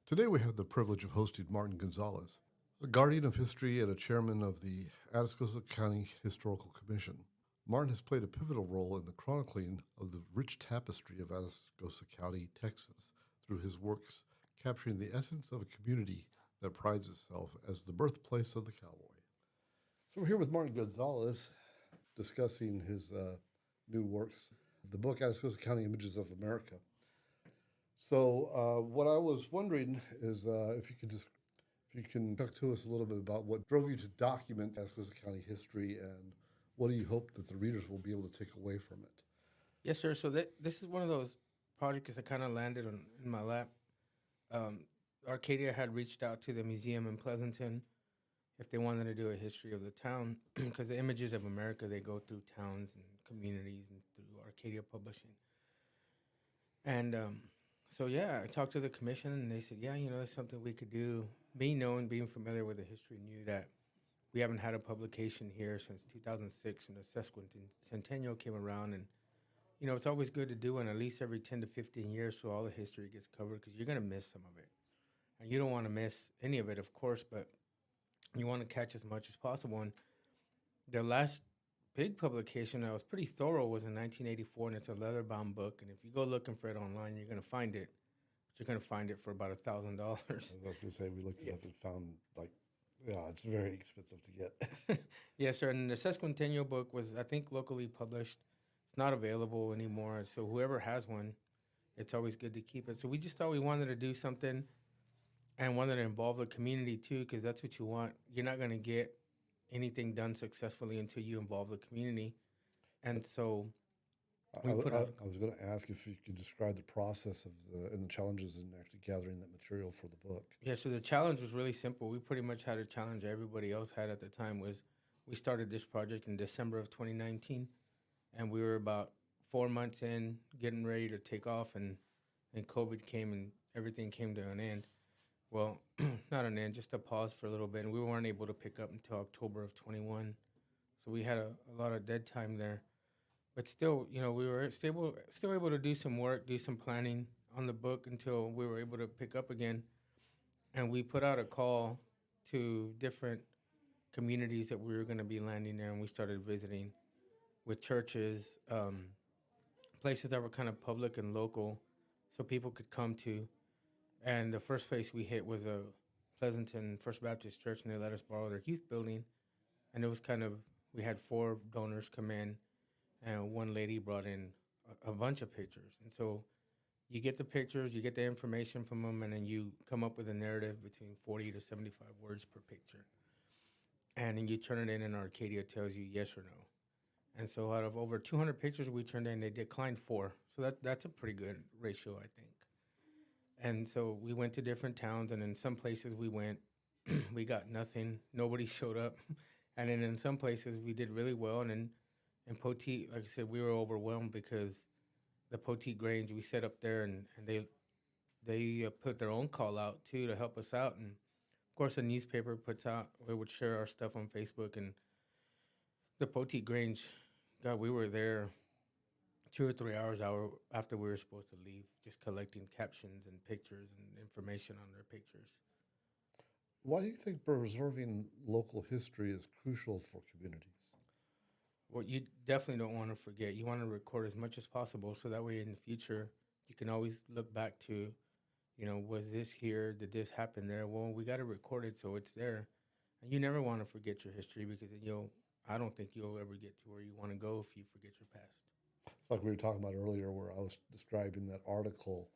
Today we have the privilege of hosting Martin Gonzalez, a guardian of history and a chairman of the Atascosa County Historical Commission. Martin has played a pivotal role in the chronicling of the rich tapestry of Atascosa County, Texas, through his works capturing the essence of a community that prides itself as the birthplace of the cowboy. So we're here with Martin Gonzalez discussing his new works, the book Atascosa County Images of America. So what I was wondering is if you can talk to us a little bit about what drove you to document Atascosa County history, and what do you hope that the readers will be able to take away from it? Yes, sir. So this is one of those projects that kind of landed in my lap. Arcadia had reached out to the museum in Pleasanton if they wanted to do a history of the town, because the Images of America, they go through towns and communities and through Arcadia Publishing. And so, yeah, I talked to the commission, and they said, yeah, that's something we could do. Me knowing, being familiar with the history, knew that we haven't had a publication here since 2006 when the sesquicentennial came around. And, it's always good to do one at least every 10 to 15 years so all the history gets covered, because you're going to miss some of it. And you don't want to miss any of it, of course, but you want to catch as much as possible. And the last big publication that was pretty thorough was in 1984, and it's a leather-bound book. And if you go looking for it online, you're going to find it. But you're going to find it for about $1,000. I was going to say, we looked it up and found, it's very expensive to get. Yes, sir. And the sesquicentennial book was, I think, locally published. It's not available anymore. So whoever has one, it's always good to keep it. So we just thought we wanted to do something and wanted to involve the community, too, because that's what you want. You're not going to get anything done successfully until you involve the community. And so I was going to ask if you could describe the process and the challenges in actually gathering that material for the book. Yeah, so the challenge was really simple. We pretty much had a challenge everybody else had at the time. Was we started this project in December of 2019, and we were about 4 months in, getting ready to take off, and COVID came and everything came to an end. Well, not an end, just a pause for a little bit, and we weren't able to pick up until October of 21. So we had a lot of dead time there. But still, we were still able to do some work, do some planning on the book until we were able to pick up again. And we put out a call to different communities that we were going to be landing there, and we started visiting with churches, places that were kind of public and local so people could come to. And the first place we hit was a Pleasanton First Baptist Church, and they let us borrow their youth building. And it was we had 4 donors come in, and one lady brought in a bunch of pictures. And so you get the pictures, you get the information from them, and then you come up with a narrative between 40 to 75 words per picture. And then you turn it in, and Arcadia tells you yes or no. And so out of over 200 pictures we turned in, they declined 4. So that's a pretty good ratio, I think. And so we went to different towns, and in some places we went, we got nothing. Nobody showed up. And then in some places we did really well. And then in Poteet, like I said, we were overwhelmed because the Poteet Grange, we set up there, and they put their own call out, too, to help us out. And, of course, the newspaper puts out, we would share our stuff on Facebook. And the Poteet Grange, God, we were there 2 or 3 hours after we were supposed to leave, just collecting captions and pictures and information on their pictures. Why do you think preserving local history is crucial for communities? Well, you definitely don't want to forget. You want to record as much as possible so that way in the future you can always look back to, was this here? Did this happen there? Well, we got to record it so it's there. And you never want to forget your history, because I don't think you'll ever get to where you want to go if you forget your past. It's like we were talking about earlier, where I was describing that article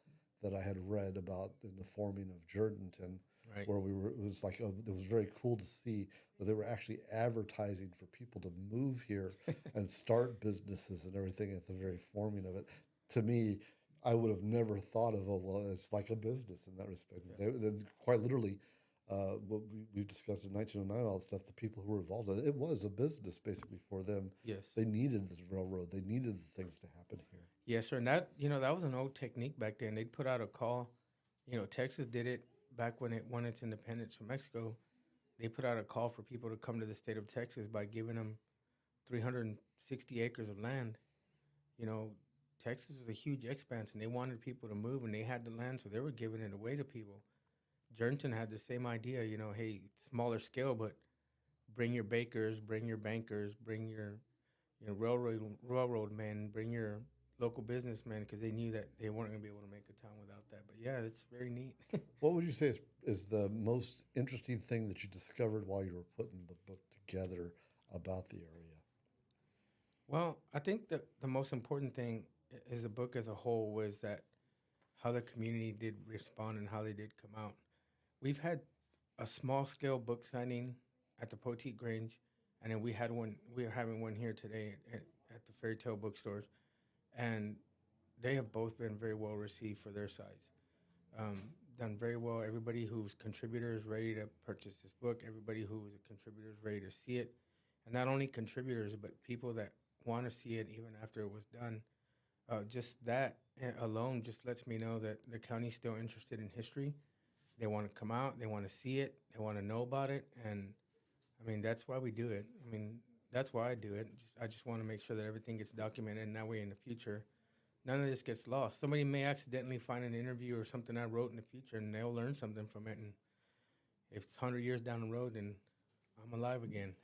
that I had read about in the forming of Jourdanton, right, where it was very cool to see that they were actually advertising for people to move here and start businesses and everything at the very forming of it. To me, I would have never thought of, it's like a business in that respect. Yeah. They quite literally, what we discussed in 1909, all that stuff, the people who were involved in it, it was a business basically for them. Yes. They needed this railroad. They needed the things to happen here. Yes, sir. And that was an old technique back then. They'd put out a call. Texas did it back when it won its independence from Mexico. They put out a call for people to come to the state of Texas by giving them 360 acres of land. Texas was a huge expanse, and they wanted people to move, and they had the land, so they were giving it away to people. Jernton had the same idea, you know, hey, smaller scale, but bring your bakers, bring your bankers, bring your railroad men, bring your local businessmen, because they knew that they weren't going to be able to make a town without that. But yeah, it's very neat. What would you say is the most interesting thing that you discovered while you were putting the book together about the area? Well, I think that the most important thing is the book as a whole was that how the community did respond and how they did come out. We've had a small scale book signing at the Poteet Grange, and then we had one. We are having one here today at the Fairy Tale bookstores, and they have both been very well received for their size. Um, Done very well. Everybody who's contributor is ready to purchase this book. Everybody who is a contributor is ready to see it, and not only contributors but people that want to see it even after it was done. Just that alone just lets me know that the county's still interested in history. They want to come out. They want to see it. They want to know about it, and I mean that's why we do it. I mean that's why I do it. I just want to make sure that everything gets documented, and that way in the future none of this gets lost. Somebody may accidentally find an interview or something I wrote in the future, and they'll learn something from it. And if it's 100 years down the road, then I'm alive again.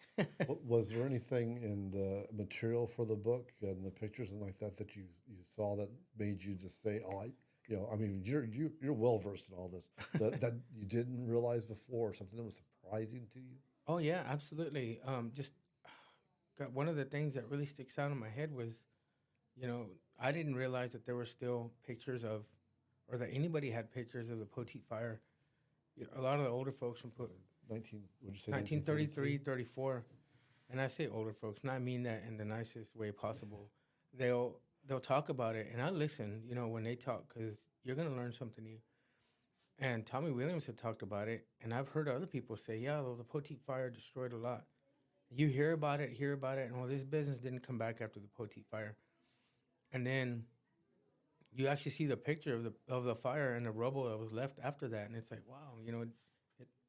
Was there anything in the material for the book and the pictures and like that that you saw that made you just say, "Oh, I mean, you're well versed in all this that you didn't realize before, or something that was surprising to you?" Oh yeah, absolutely. Just got one of the things that really sticks out in my head was, you know, I didn't realize that there were still pictures of, or that anybody had pictures of the Poteet Fire. A lot of the older folks from 1933, 34, and I say older folks, and I mean that in the nicest way possible. They'll talk about it, and I listen, you know, when they talk, because you're gonna learn something new. And Tommy Williams had talked about it, and I've heard other people say, yeah, the Poteet Fire destroyed a lot. You hear about it, and well, this business didn't come back after the Poteet Fire. And then you actually see the picture of the fire and the rubble that was left after that, and it's like, wow, you know,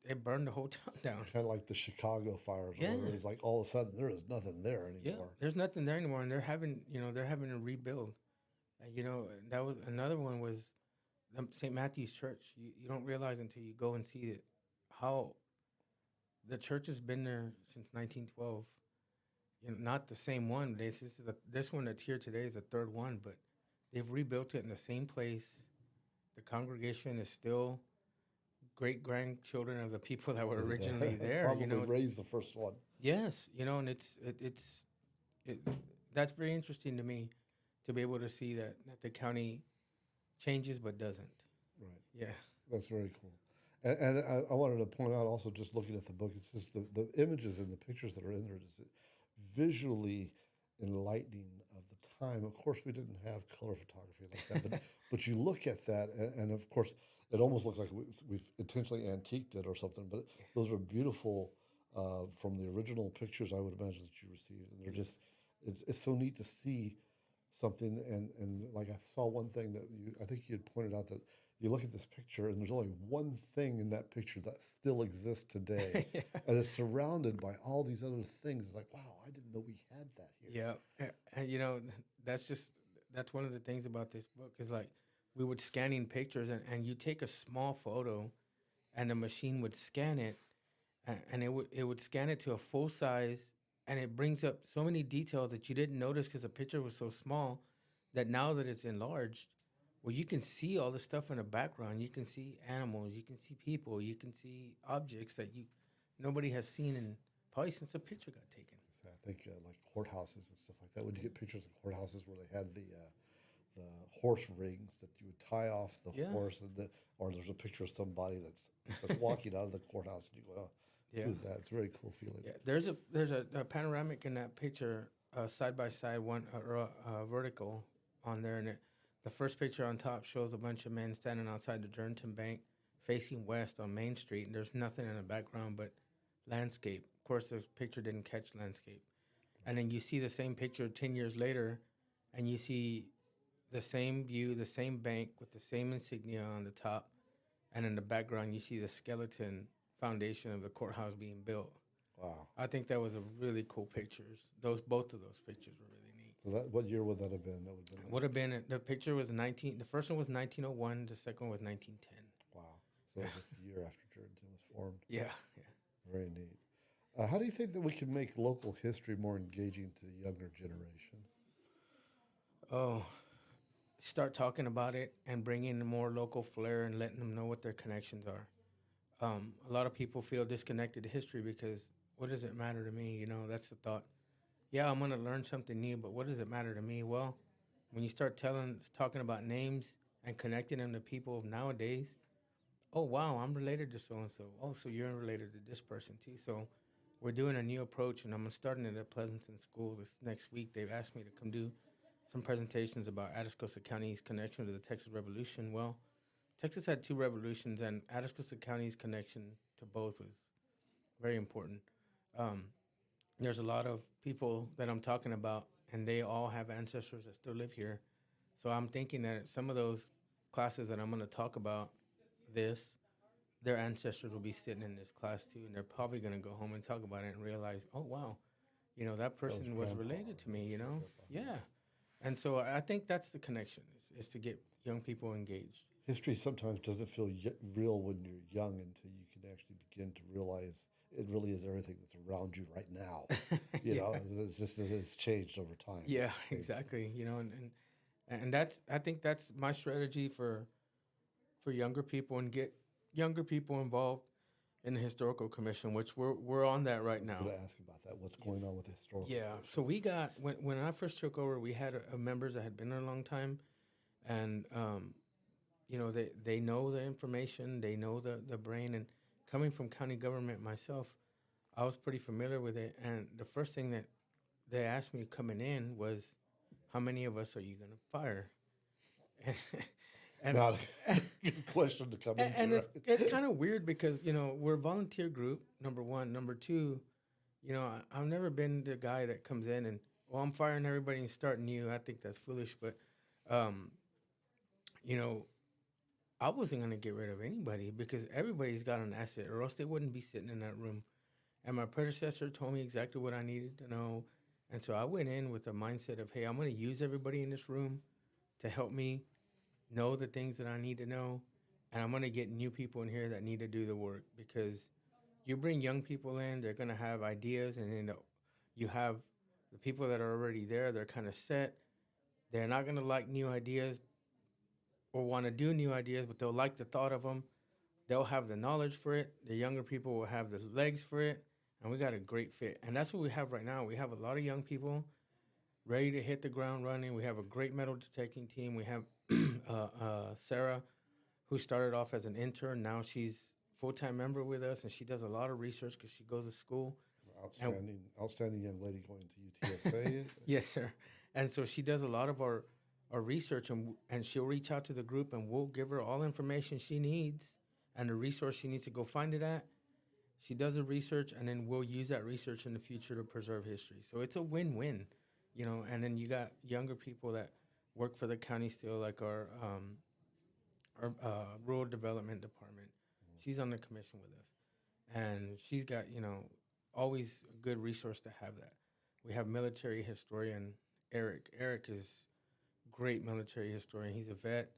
it burned the whole town down. Kind of like the Chicago fires, Yeah. where it's like all of a sudden there is nothing there Yeah, anymore. there's nothing there anymore, and they're having to rebuild. You know, that was another one was St. Matthew's Church. You don't realize until you go and see it how the church has been there since 1912. You know, not the same one. This one that's here today is the third one, but they've rebuilt it in the same place. The congregation is still great grandchildren of the people that were originally there. Probably you know, raised the first one. yes, you know, and that's very interesting to me to be able to see that the county changes but doesn't. Right. Yeah. That's very cool. And I wanted to point out also, just looking at the book, it's just the images and the pictures that are in there, just visually enlightening of the time. Of course, we didn't have color photography like that, but you look at that, and of course, it almost looks like we've intentionally antiqued it or something. But those are beautiful from the original pictures, I would imagine, that you received, and they're just it's so neat to see something. And like, I saw one thing that I think you had pointed out, that you look at this picture and there's only one thing in that picture that still exists today. Yeah. And it's surrounded by all these other things. It's like, wow, I didn't know we had that here. Yeah. And you know, that's one of the things about this book is, like, we would scan in pictures, and you take a small photo and the machine would scan it, and it would scan it to a full size, and it brings up so many details that you didn't notice because the picture was so small, that now that it's enlarged, well, you can see all the stuff in the background. You can see animals, you can see people, you can see objects that nobody has seen in probably since the picture got taken. So I think like courthouses and stuff like that. When you get pictures of courthouses where they had the horse rings that you would tie off the horse, and or there's a picture of somebody that's walking out of the courthouse, and you go, oh, who's that? It's a very cool feeling. Yeah, there's a panoramic in that picture, side by side, one vertical on there, and the first picture on top shows a bunch of men standing outside the Jernton Bank, facing west on Main Street, and there's nothing in the background but landscape. Of course, the picture didn't catch landscape, and then you see the same picture 10 years later, and you see the same view, the same bank with the same insignia on the top, and in the background you see the skeleton foundation of the courthouse being built. Wow! I think that was a really cool pictures. Both of those pictures were really neat. So what year would that have been? That would have been the picture was the first one was 1901, the second one was 1910. Wow! So just a year year after Turretin was formed. Yeah, yeah. Very neat. How do you think that we can make local history more engaging to the younger generation? Oh, start talking about it and bringing more local flair and letting them know what their connections are. A lot of people feel disconnected to history because what does it matter to me? That's the thought. Yeah, I'm gonna learn something new, but what does it matter to me? Well, when you start talking about names and connecting them to people of nowadays, oh wow, I'm related to so and so. Oh, so you're related to this person too. So we're doing a new approach, and I'm starting it at Pleasanton School this next week. They've asked me to come do some presentations about Atascosa County's connection to the Texas Revolution. Well, Texas had two revolutions, and Atascosa County's connection to both was very important. Um, there's a lot of people that I'm talking about, and they all have ancestors that still live here. So I'm thinking that some of those classes that I'm going to talk about this, their ancestors will be sitting in this class too, and they're probably going to go home and talk about it and realize, oh wow, that That was person was grandpa. related to me. That was grandpa. Yeah. And so I think that's the connection is to get young people engaged. History sometimes doesn't feel real when you're young until you can actually begin to realize it really is everything that's around you right now. You Yeah. know, it's just that it's changed over time. Yeah, It's the same exactly. And that's I think that's my strategy for younger people and get younger people involved in the historical commission, which we're on that right thing. I was now. going to ask about that. What's going on with the historical Yeah. So commission? we got when I first took over, we had members that had been there a long time, and they know the information, they know the brain, and coming from county government myself, I was pretty familiar with it. And the first thing that they asked me coming in was, "How many of us are you gonna fire?" and Not a good question to come and into, it's right? kind of weird because we're a volunteer group. Number one, number two, I've never been the guy that comes in and I'm firing everybody and starting new. I think that's foolish, but um, you know I wasn't gonna get rid of anybody because everybody's got an asset, or else they wouldn't be sitting in that room. And my predecessor told me exactly what I needed to know, and so I went in with a mindset of, hey, I'm gonna use everybody in this room to help me know the things that I need to know, and I'm gonna get new people in here that need to do the work because you bring young people in, they're gonna have ideas, and then you have the people that are already there. They're kind of set. They're not gonna like new ideas or want to do new ideas, but they'll like the thought of them. They'll have the knowledge for it. The younger people will have the legs for it, and we got a great fit. And that's what we have right now. We have a lot of young people ready to hit the ground running. We have a great metal detecting team. We have Sarah, who started off as an intern. Now she's full-time member with us, and she does a lot of research because she goes to school. And Outstanding young lady going to UTSA. yes, sir. And so she does a lot of our research, and she'll reach out to the group, and we'll give her all information she needs and the resource she needs to go find it at. She does the research, and then we'll use that research in the future to preserve history. So it's a win-win, And then you got younger people that work for the county still, like our rural development department. She's on the commission with us, and she's got always a good resource to have that. We have military historian Eric. Eric is great military historian. He's a vet.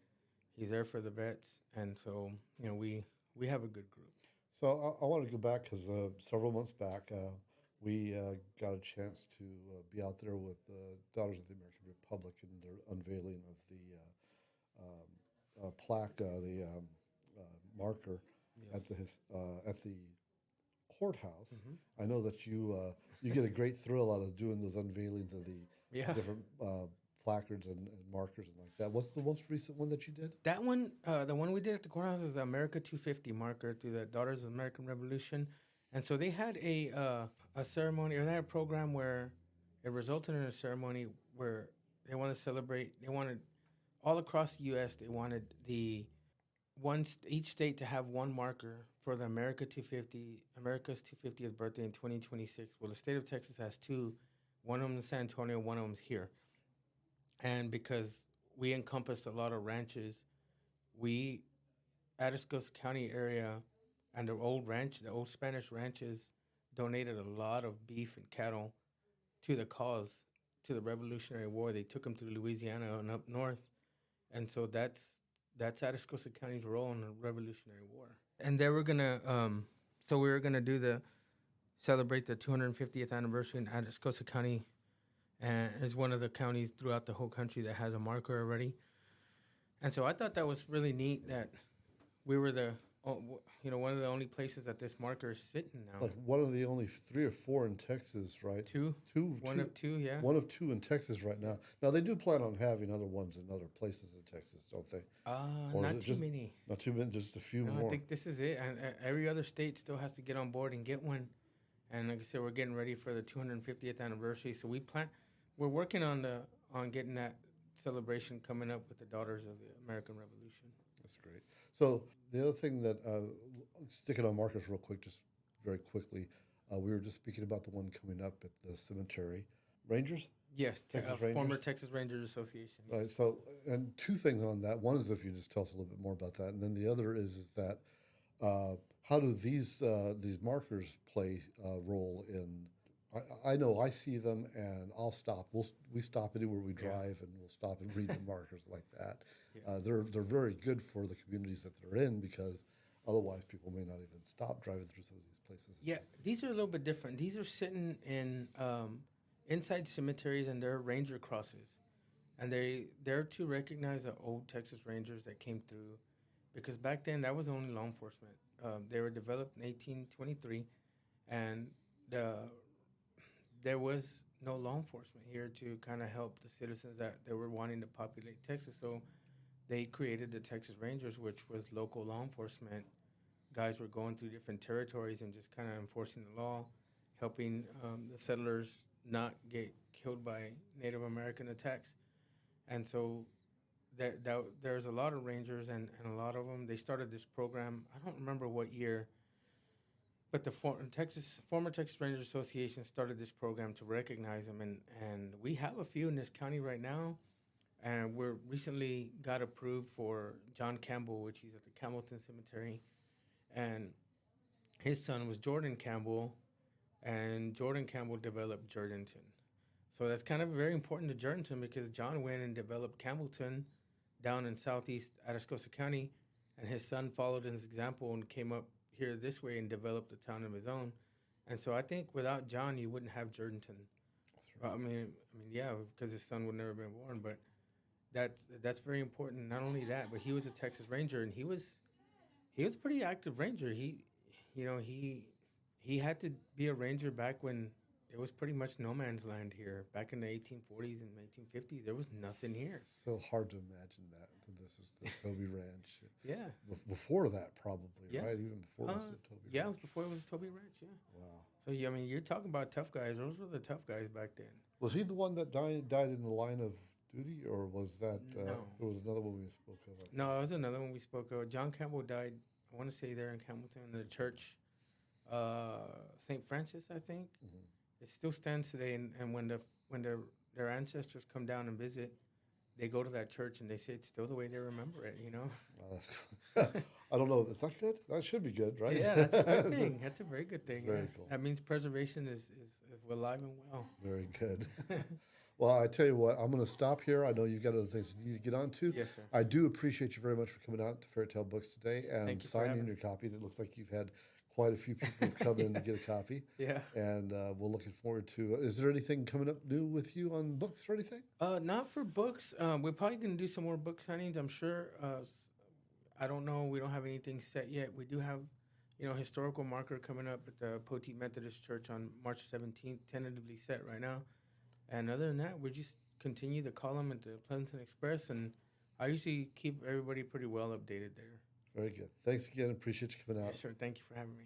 He's there for the vets, and so we have a good group. So I want to go back because several months back, we got a chance to be out there with the Daughters of the American Republic and their unveiling of the plaque, the marker Yes. at the courthouse. Hmm. I know that you get a great thrill out of doing those unveilings of the Yeah. different placards and markers and like that. What's the most recent one that you did? That one, the one we did at the courthouse is the America 250 marker through the Daughters of the American Revolution. And so they had a ceremony, or they had a program where it resulted in a ceremony where they want to celebrate. They wanted all across the U.S. They wanted each state to have one marker for the America's 250th birthday in 2026. Well, the state of Texas has two. One of them in San Antonio, one of them's here. And because we encompass a lot of ranches, we Atascosa County area and the old Spanish ranches donated a lot of beef and cattle to the cause, to the Revolutionary War. They took them to Louisiana and up north, and so that's Atascosa County's role in the Revolutionary War. And they were gonna, so we were gonna celebrate the 250th anniversary in Atascosa County, and is one of the counties throughout the whole country that has a marker already. And so I thought that was really neat that we were one of the only places that this marker is sitting now. Like one of the only 3 or 4 in Texas, right? One of two, yeah. One of 2 in Texas right now. Now they do plan on having other ones in other places in Texas, don't they? Not too many. Not too many, just a few more. I think this is it, and every other state still has to get on board and get one. And like I said, we're getting ready for the 250th anniversary, so we're working on getting that celebration coming up with the Daughters of the American Revolution. That's great. So the other thing that, sticking on markers real quick, just very quickly, we were just speaking about the one coming up at the cemetery. Rangers? Yes, Texas Rangers? Former Texas Rangers Association. Yes. Right. So, and 2 things on that. One is if you just tell us a little bit more about that, and then the other is that how do these markers play a role in? I know I see them and I'll stop. We stop anywhere we drive, and we'll stop and read the markers like that. Yeah. They're very good for the communities that they're in, because otherwise people may not even stop driving through some of these places. Yeah, these are a little bit different. These are sitting in inside cemeteries, and they're ranger crosses, and they're to recognize the old Texas Rangers that came through, because back then that was only law enforcement. They were developed in 1823, and there was no law enforcement here to kind of help the citizens that they were wanting to populate Texas. So they created the Texas Rangers, which was local law enforcement. Guys were going through different territories and just kind of enforcing the law, helping the settlers not get killed by Native American attacks. And so there's a lot of Rangers, and a lot of them, they started this program. I don't remember what year, but the former Texas Rangers Association started this program to recognize them, and we have a few in this county right now, and we're recently got approved for John Campbell, which he's at the Campbellton Cemetery, and his son was Jordan Campbell, and Jordan Campbell developed Jourdanton. So that's kind of very important to Jourdanton, because John went and developed Campbellton down in southeast Atascosa County, and his son followed his example and came up here this way and developed a town of his own. And so I think without John, you wouldn't have Jourdanton. Right. I mean, yeah, because his son would never been born. But that's very important. Not only that, but he was a Texas Ranger, and he was a pretty active Ranger. He had to be a Ranger back when it was pretty much no man's land here. Back in the 1840s and 1850s, there was nothing here. It's so hard to imagine that this is the Toby Ranch. Yeah. Before that, probably, yeah. Right? Even before it was the Toby Ranch. Yeah, it was before it was a Toby Ranch, yeah. Wow. So, yeah, I mean, you're talking about tough guys. Those were the tough guys back then. Was he the one that died in the line of duty, or was that, No. there was another one we spoke of? No, it was another one we spoke of. John Campbell died, I want to say there in Campbellton, in the church, St. Francis, I think. Mm-hmm. It still stands today, and when their ancestors come down and visit, they go to that church and they say it's still the way they remember it, you know? I don't know. Is that good? That should be good, right? Yeah, that's a good thing. That's a very good thing. Very cool. That means preservation is alive and well. Very good. Well, I tell you what, I'm going to stop here. I know you've got other things you need to get on to. Yes, sir. I do appreciate you very much for coming out to Fairy Tale Books today and signing your copies. It looks like you've had quite a few people have come in to get a copy. Yeah. And we're looking forward to is there anything coming up new with you on books or anything? Not for books. We're probably going to do some more book signings, I'm sure. I don't know. We don't have anything set yet. We do have, historical marker coming up at the Poteet Methodist Church on March 17th, tentatively set right now. And other than that, we just continue the column at the Pleasanton Express, and I usually keep everybody pretty well updated there. Very good. Thanks again. Appreciate you coming out. Yes, sir. Thank you for having me.